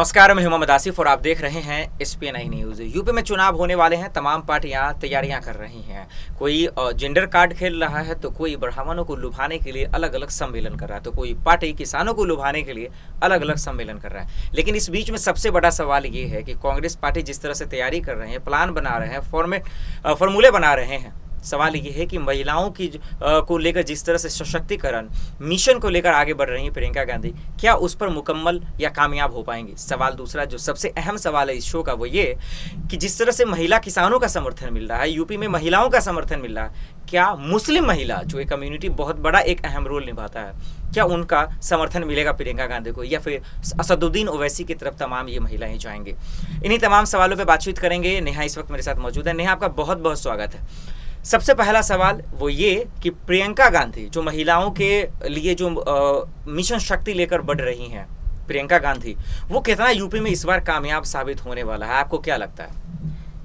नमस्कार, मैं मोहम्मद आसिफ और आप देख रहे हैं SPN न्यूज़। यूपी में चुनाव होने वाले हैं, तमाम पार्टियां तैयारियां कर रही हैं। कोई जेंडर कार्ड खेल रहा है, तो कोई ब्राह्मणों को लुभाने के लिए अलग अलग सम्मेलन कर रहा है, तो कोई पार्टी किसानों को लुभाने के लिए अलग अलग सम्मेलन कर रहा है। लेकिन इस बीच में सबसे बड़ा सवाल ये है कि कांग्रेस पार्टी जिस तरह से तैयारी कर रहे हैं, प्लान बना रहे हैं, फॉर्मूले बना रहे हैं, सवाल ये है कि महिलाओं की को लेकर जिस तरह से सशक्तिकरण मिशन को लेकर आगे बढ़ रही हैं प्रियंका गांधी, क्या उस पर मुकम्मल या कामयाब हो पाएंगी? सवाल दूसरा, जो सबसे अहम सवाल है इस शो का, वो ये कि जिस तरह से महिला किसानों का समर्थन मिल रहा है, यूपी में महिलाओं का समर्थन मिल रहा है, क्या मुस्लिम महिला जो एक कम्युनिटी बहुत बड़ा एक अहम रोल निभाता है, क्या उनका समर्थन मिलेगा प्रियंका गांधी को, या फिर असदुद्दीन ओवैसी की तरफ तमाम ये महिलाएं जाएंगी? इन्हीं तमाम सवालों पर बातचीत करेंगे। नेहा इस वक्त मेरे साथ मौजूद है। नेहा, आपका बहुत बहुत स्वागत है। सबसे पहला सवाल वो ये कि प्रियंका गांधी जो महिलाओं के लिए जो मिशन शक्ति लेकर बढ़ रही हैं, प्रियंका गांधी, वो कितना यूपी में इस बार कामयाब साबित होने वाला है? आपको क्या लगता है?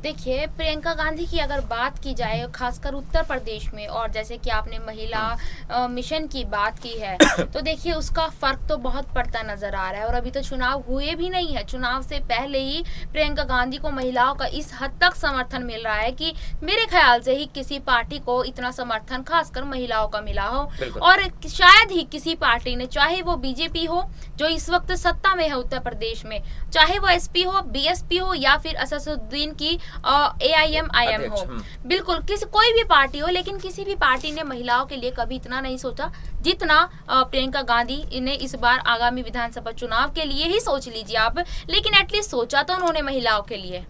देखिए, प्रियंका गांधी की अगर बात की जाए खासकर उत्तर प्रदेश में, और जैसे कि आपने महिला मिशन की बात की है, तो देखिए उसका फर्क तो बहुत पड़ता नजर आ रहा है। और अभी तो चुनाव हुए भी नहीं है, चुनाव से पहले ही प्रियंका गांधी को महिलाओं का इस हद तक समर्थन मिल रहा है कि मेरे ख्याल से ही किसी पार्टी को इतना समर्थन खासकर महिलाओं का मिला हो। और शायद ही किसी पार्टी ने, चाहे वो बीजेपी हो जो इस वक्त सत्ता में है उत्तर प्रदेश में, चाहे वो SP हो, BSP हो, या फिर असदुद्दीन की AIM हो, बिल्कुल कोई भी पार्टी हो, लेकिन किसी भी पार्टी ने महिलाओं के लिए कभी इतना नहीं सोचा जितना प्रियंका गांधी ने इस बार आगामी विधानसभा चुनाव के लिए ही सोच लीजिए आप। लेकिन एटलीस्ट सोचा तो उन्होंने महिलाओं के लिए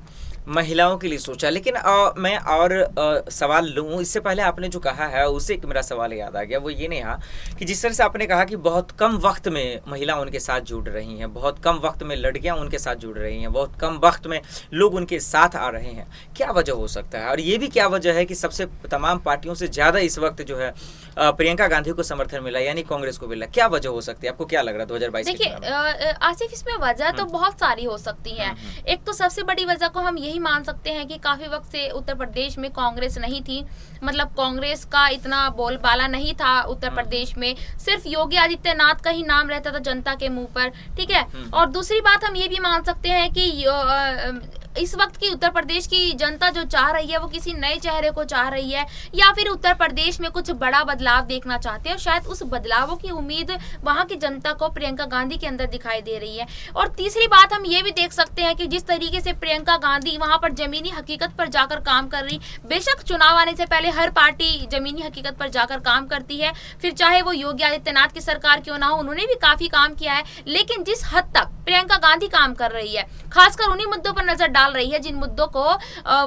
सोचा। लेकिन मैं और सवाल लूँ इससे पहले आपने जो कहा है उससे एक मेरा सवाल याद आ गया। वो ये नेहा कि जिस तरह से आपने कहा कि बहुत कम वक्त में महिला उनके साथ जुड़ रही हैं, बहुत कम वक्त में लड़कियां उनके साथ जुड़ रही हैं, बहुत कम वक्त में लोग उनके साथ आ रहे हैं, क्या वजह हो सकता है? और ये भी क्या वजह है कि सबसे तमाम पार्टियों से ज़्यादा इस वक्त जो है प्रियंका गांधी को समर्थन मिला, यानी कांग्रेस को मिला? क्या वजह हो सकती है? आपको क्या लग रहा है 2022? देखिए आसिफ, इसमें वजह तो बहुत सारी हो सकती है। एक तो सबसे बड़ी वजह को हम मान सकते हैं कि काफी वक्त से उत्तर प्रदेश में कांग्रेस नहीं थी, मतलब कांग्रेस का इतना बोलबाला नहीं था उत्तर प्रदेश में, सिर्फ योगी आदित्यनाथ का ही नाम रहता था जनता के मुंह पर, ठीक है। और दूसरी बात हम ये भी मान सकते हैं कि इस वक्त की उत्तर प्रदेश की जनता जो चाह रही है वो किसी नए चेहरे को चाह रही है, या फिर उत्तर प्रदेश में कुछ बड़ा बदलाव देखना चाहते हैं, और शायद उस बदलावों की उम्मीद वहां की जनता को प्रियंका गांधी के अंदर दिखाई दे रही है। और तीसरी बात हम ये भी देख सकते हैं कि जिस तरीके से प्रियंका गांधी वहां पर जमीनी हकीकत पर जाकर काम कर रही, बेशक चुनाव आने से पहले हर पार्टी जमीनी हकीकत पर जाकर काम करती है, फिर चाहे वो योगी आदित्यनाथ की सरकार क्यों ना हो, उन्होंने भी काफी काम किया है, लेकिन जिस हद तक प्रियंका गांधी काम कर रही है, खासकर उन्हीं मुद्दों पर नजर डाल रही है जिन मुद्दों को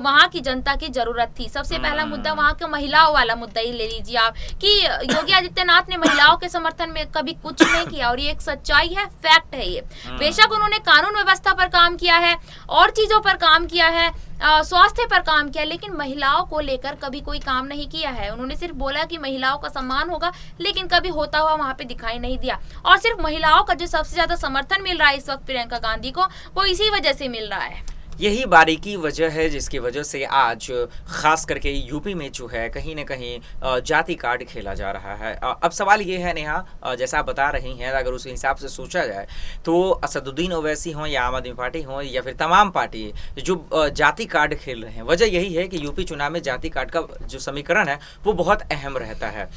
वहां की जनता की जरूरत थी। सबसे पहला मुद्दा वहां के महिलाओं वाला मुद्दा ही ले लीजिए आप, कि योगी आदित्यनाथ ने महिलाओं के समर्थन में कभी कुछ नहीं किया, और ये एक सच्चाई है, फैक्ट है ये। बेशक उन्होंने कानून व्यवस्था पर काम किया है और चीजों पर काम किया है, स्वास्थ्य पर काम किया, लेकिन महिलाओं को लेकर कभी कोई काम नहीं किया है। उन्होंने सिर्फ बोला कि महिलाओं का सम्मान होगा, लेकिन कभी होता हुआ वहां पे दिखाई नहीं दिया। और सिर्फ महिलाओं का जो सबसे ज्यादा समर्थन मिल रहा है इस वक्त प्रियंका गांधी को, वो इसी वजह से मिल रहा है। यही बारीकी वजह है जिसकी वजह से आज खास करके यूपी में जो है कहीं ना कहीं जाति कार्ड खेला जा रहा है। अब सवाल ये है नेहा, जैसा आप बता रही हैं, अगर उस हिसाब से सोचा जाए तो असदुद्दीन ओवैसी हों या आम आदमी पार्टी हों या फिर तमाम पार्टी जो जाति कार्ड खेल रहे हैं, वजह यही है कि यूपी चुनाव में जाति कार्ड का जो समीकरण है वो बहुत अहम रहता है।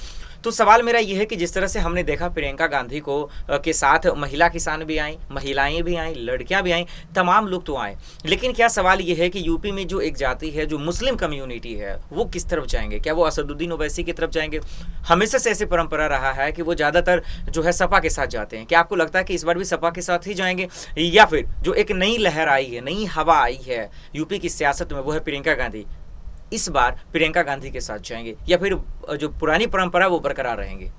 तो सवाल मेरा ये है कि जिस तरह से हमने देखा प्रियंका गांधी को के साथ महिला किसान भी आई, महिलाएं भी आई, लड़कियां भी आई, तमाम लोग तो आए, लेकिन क्या सवाल ये है कि यूपी में जो एक जाति है, जो मुस्लिम कम्युनिटी है, वो किस तरफ जाएंगे? क्या वो असदुद्दीन ओवैसी की तरफ जाएंगे? हमेशा से ऐसी परंपरा रहा है कि वो ज़्यादातर जो है सपा के साथ जाते हैं। क्या आपको लगता है कि इस बार भी सपा के साथ ही जाएंगे, या फिर जो एक नई लहर आई है, नई हवा आई है यूपी की सियासत में, वो है प्रियंका गांधी, इस बार प्रियंका गांधी के साथ जाएंगे, या फिर जो पुरानी परंपरा वो बरकरार रहेंगे?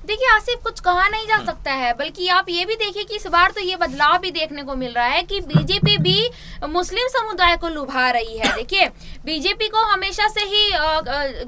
देखिए आसिफ, कुछ कहा नहीं जा सकता है, बल्कि आप ये भी देखिए कि इस बार तो ये बदलाव भी देखने को मिल रहा है कि बीजेपी भी मुस्लिम समुदाय को लुभा रही है। देखिए, बीजेपी को हमेशा से ही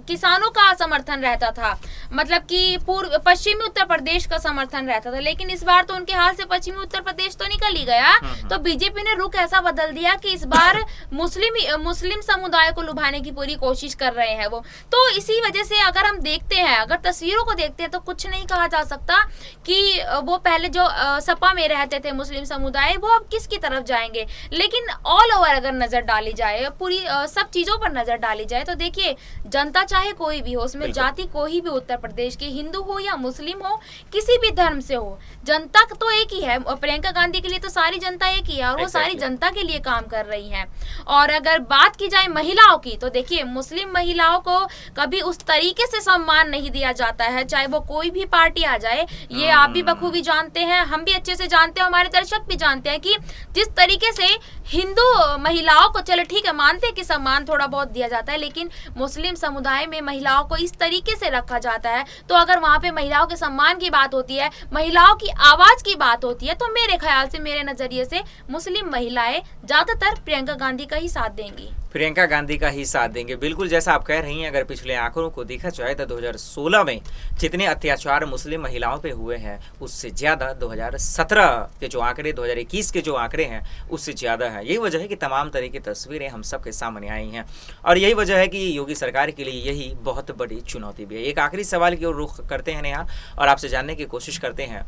किसानों का समर्थन रहता था, मतलब कि पश्चिमी उत्तर प्रदेश का समर्थन रहता था, लेकिन इस बार तो उनके हाथ से पश्चिमी उत्तर प्रदेश तो निकल ही गया। तो बीजेपी ने रुख ऐसा बदल दिया कि इस बार मुस्लिम समुदाय को लुभाने की पूरी कोशिश कर रहे हैं वो। तो इसी वजह से अगर हम देखते हैं, अगर तस्वीरों को देखते हैं, तो कुछ नहीं कहा जा सकता कि वो पहले जो सपा में रहते थे मुस्लिम समुदाय, वो अब किसकी तरफ जाएंगे। लेकिन ऑल ओवर अगर नजर डाली जाए, पूरी सब चीजों पर नजर डाली जाए, तो देखिए जनता चाहे कोई भी हो, उसमें जाति कोई भी, उत्तर प्रदेश के हिंदू हो या मुस्लिम हो, किसी भी धर्म से हो, जनता तो एक ही है। प्रियंका गांधी के लिए तो सारी जनता एक ही है और वो सारी जनता के लिए काम कर रही है। और अगर बात की जाए महिलाओं की, तो देखिए मुस्लिम महिलाओं को कभी उस तरीके से सम्मान नहीं दिया जाता है, चाहे वो कोई भी पार्टी आ जाए। ये आप भी बखूबी जानते हैं, हम भी अच्छे से जानते हैं, हमारे दर्शक भी जानते हैं कि जिस तरीके से हिंदू महिलाओं को, चलो ठीक है मानते हैं कि सम्मान थोड़ा बहुत दिया जाता है, लेकिन मुस्लिम समुदाय में महिलाओं को इस तरीके से रखा जाता है। तो अगर वहाँ पे महिलाओं के सम्मान की बात होती है, महिलाओं की आवाज की बात होती है, तो मेरे ख्याल से, मेरे नजरिए से मुस्लिम महिलाएं ज्यादातर प्रियंका गांधी का ही साथ देंगी। प्रियंका गांधी का ही साथ देंगे, बिल्कुल जैसा आप कह रही हैं। अगर पिछले आंकड़ों को देखा जाए तो 2016 में जितने अत्याचार मुस्लिम महिलाओं पे हुए हैं, उससे ज़्यादा 2017 के जो आंकड़े, 2021 के जो आंकड़े हैं, उससे ज़्यादा है। यही वजह है कि तमाम तरह की तस्वीरें हम सबके सामने आई हैं, और यही वजह है कि योगी सरकार के लिए यही बहुत बड़ी चुनौती भी है। एक आखिरी सवाल की ओर रुख करते हैं नेहा, और आपसे जानने की कोशिश करते हैं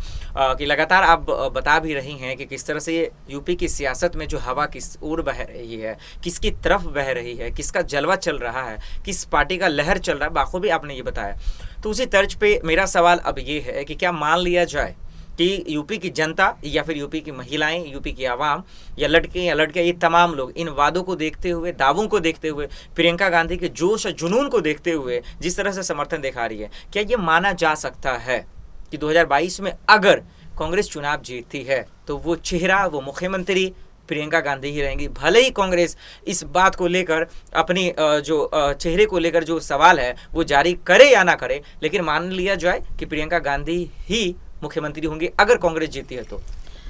कि लगातार आप बता भी रही हैं कि किस तरह से यूपी की सियासत में जो हवा किस ओर बह रही है, किसकी तरफ बह रही है, किसका जलवा चल रहा है, किस पार्टी का लहर चल रहा है, बाखूबी आपने ये बताया। तो उसी तर्ज पे मेरा सवाल अब ये है कि क्या मान लिया जाए कि यूपी की जनता या फिर यूपी की महिलाएं, यूपी की आवाम या लड़के ये तमाम लोग इन वादों को देखते हुए, दावों को देखते हुए, प्रियंका गांधी के जोश और जुनून को देखते हुए जिस तरह से समर्थन दिखा रही है, क्या ये माना जा सकता है कि 2022 में अगर कांग्रेस चुनाव जीतती है तो वो चेहरा, वो मुख्यमंत्री प्रियंका गांधी ही रहेंगी? भले ही कांग्रेस इस बात को लेकर अपनी जो चेहरे को लेकर जो सवाल है वो जारी करे या ना करे, लेकिन मान लिया जाए कि प्रियंका गांधी ही मुख्यमंत्री होंगी अगर कांग्रेस जीती है तो।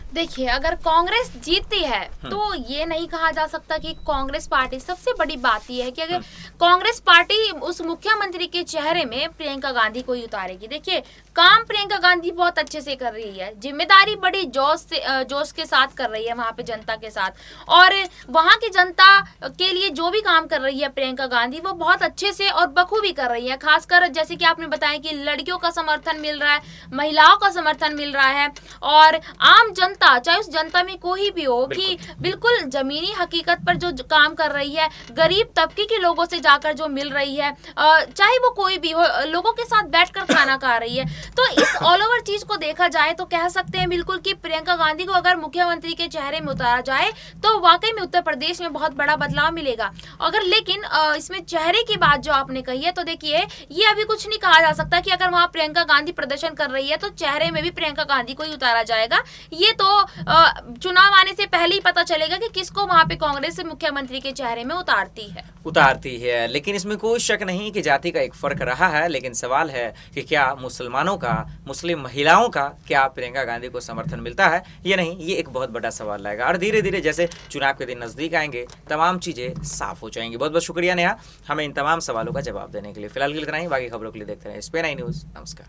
देखिए, अगर कांग्रेस जीतती है तो ये नहीं कहा जा सकता कि कांग्रेस पार्टी, सबसे बड़ी बात यह है कि अगर कांग्रेस पार्टी उस मुख्यमंत्री के चेहरे में प्रियंका गांधी को ही उतारेगी। देखिए, काम प्रियंका गांधी बहुत अच्छे से कर रही है, जिम्मेदारी बड़ी जोश के साथ कर रही है वहां पे जनता के साथ, और वहां की जनता के लिए जो भी काम कर रही है प्रियंका गांधी, वो बहुत अच्छे से और बखूबी कर रही है। खासकर जैसे कि आपने बताया कि लड़कियों का समर्थन मिल रहा है, महिलाओं का समर्थन मिल रहा है, और आम जनता, चाहे उस जनता में कोई भी हो, कि बिल्कुल जमीनी हकीकत पर जो काम कर रही है, गरीब तबके के लोगों से जाकर जो मिल रही है, चाहे वो कोई भी हो, लोगों के साथ बैठकर खाना खा रही है। तो इस ऑल ओवर चीज को देखा जाए तो कह सकते हैं बिल्कुल कि प्रियंका गांधी को अगर मुख्यमंत्री के चेहरे में उतारा जाए तो वाकई में उत्तर प्रदेश में बहुत बड़ा बदलाव मिलेगा। अगर लेकिन इसमें चेहरे की बात जो आपने कही है, तो देखिए ये अभी कुछ नहीं कहा जा सकता कि अगर वहां प्रियंका गांधी प्रदर्शन कर रही है तो चेहरे में भी प्रियंका गांधी को ही उतारा जाएगा। ये तो चुनाव आने से पहले ही पता चलेगा कि किसको वहां पे कांग्रेस मुख्यमंत्री के चेहरे में उतारती है। लेकिन इसमें कोई शक नहीं कि जाति का एक फर्क रहा है, लेकिन सवाल है कि क्या मुसलमानों का, मुस्लिम महिलाओं का क्या प्रियंका गांधी को समर्थन मिलता है या नहीं, ये एक बहुत बड़ा सवाल रहेगा। और धीरे धीरे जैसे चुनाव के दिन नजदीक आएंगे तमाम चीजें साफ हो जाएंगी। बहुत बहुत शुक्रिया नेहा, हमें इन तमाम सवालों का जवाब देने के लिए। फिलहाल के लिए इतना ही, बाकी खबरों के लिए देखते रहें SPN9 न्यूज़। नमस्कार।